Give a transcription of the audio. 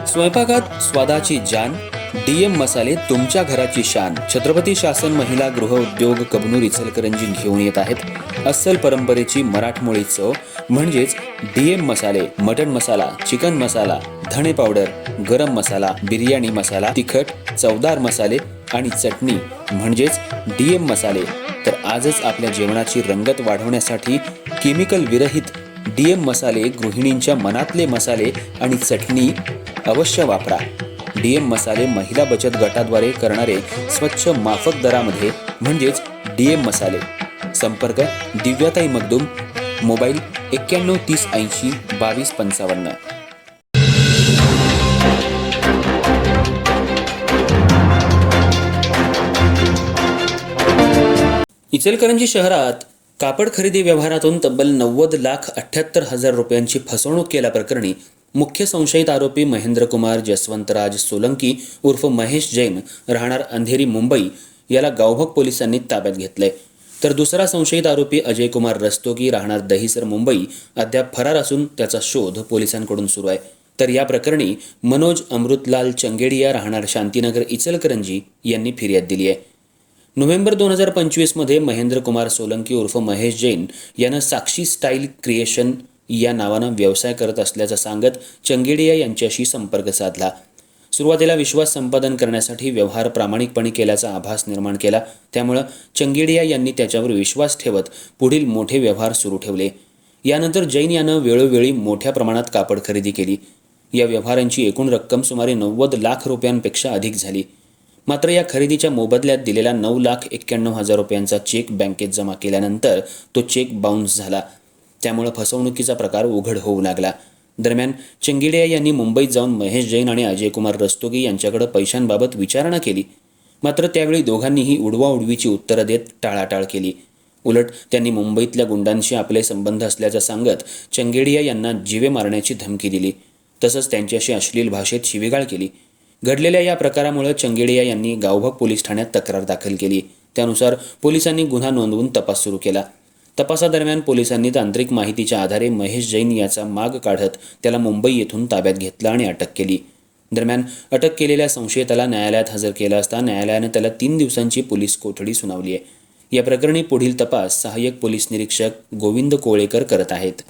स्वयंपाकात स्वादाची जान, डीएम मसाले तुमच्या घराची शान. छत्रपती शासन महिला गृह उद्योग कबनूर इचलकरंजी घेऊन येत आहेत अस्सल परंपरेची मराठमोळी चव म्हणजेच डीएम मसाले. मटन मसाला, चिकन मसाला, धणे पावडर, गरम मसाला, बिर्याणी मसाला, तिखट चवदार मसाले आणि चटणी म्हणजेच डीएम मसाले. तर आजच आपल्या जेवणाची रंगत वाढवण्यासाठी केमिकल विरहित डीएम मसाले, गृहिणींच्या मनातले मसाले आणि चटणी अवश्य वापरा. डीएम मसाले महिला बचत गटाद्वारे करणारे स्वच्छ माफक दरामध्ये म्हणजेच डीएम मसाले. संपर्क दिव्याताई मगदूम, मोबाईल 91 30 80 22 55. इचलकरंजी शहरात कापड खरेदी व्यवहारातून तब्बल 90,78,000 रुपयांची फसवणूक केल्याप्रकरणी मुख्य संशयित आरोपी महेंद्र कुमार जसवंतराज सोलंकी उर्फ महेश जैन राहणार अंधेरी मुंबई याला गावभग पोलिसांनी ताब्यात घेतले. तर दुसरा संशयित आरोपी अजय कुमार रस्तोगी राहणार दहिसर मुंबई अद्याप फरार असून त्याचा शोध पोलिसांकडून सुरू आहे. तर या प्रकरणी मनोज अमृतलाल चंगेडिया राहणार शांतीनगर इचलकरंजी यांनी फिर्याद दिली आहे. नोव्हेंबर 2025 मध्ये महेंद्र कुमार सोलंकी उर्फ महेश जैन यानं साक्षी स्टाईल क्रिएशन या नावानं व्यवसाय करत असल्याचं सांगत चंगेडिया यांच्याशी संपर्क साधला. सुरुवातीला विश्वास संपादन करण्यासाठी व्यवहार प्रामाणिकपणे केल्याचा आभास निर्माण केला. त्यामुळे चंगेडिया यांनी त्याच्यावर विश्वास ठेवत पुढील मोठे व्यवहार सुरू ठेवले. यानंतर जैन यानं वेळोवेळी मोठ्या प्रमाणात कापड खरेदी केली. या व्यवहारांची एकूण रक्कम सुमारे 90 लाख रुपयांपेक्षा अधिक झाली. मात्र या खरेदीच्या मोबदल्यात दिलेला 9,91,000 रुपयांचा चेक बँकेत जमा केल्यानंतर तो चेक बाउन्स झाला. त्यामुळे फसवणुकीचा प्रकार उघड होऊ लागला. दरम्यान चंगेडिया यांनी मुंबईत जाऊन महेश जैन आणि अजय कुमार रस्तोगी यांच्याकडे पैशांबाबत विचारणा केली. मात्र त्यावेळी दोघांनीही उडवाउडवीची उत्तरं देत टाळाटाळ केली. उलट त्यांनी मुंबईतल्या गुंडांशी आपले संबंध असल्याचं सांगत चंगेडिया यांना जीवे मारण्याची धमकी दिली. तसंच त्यांच्याशी अश्लील भाषेत शिवीगाळ केली. घडलेल्या या प्रकारामुळे चंगेडिया यांनी गावभग पोलीस ठाण्यात तक्रार दाखल केली. त्यानुसार पोलिसांनी गुन्हा नोंदवून तपास सुरू केला. तपासादरम्यान पोलिसांनी तांत्रिक माहितीच्या आधारे महेश जैन याचा माग काढत त्याला मुंबई येथून ताब्यात घेतलं आणि अटक केली. दरम्यान अटक केलेल्या संशयिताला न्यायालयात हजर केलं असता न्यायालयानं त्याला 3 दिवसांची पोलीस कोठडी सुनावली आहे. या प्रकरणी पुढील तपास सहाय्यक पोलीस निरीक्षक गोविंद कोळेकर करत आहेत.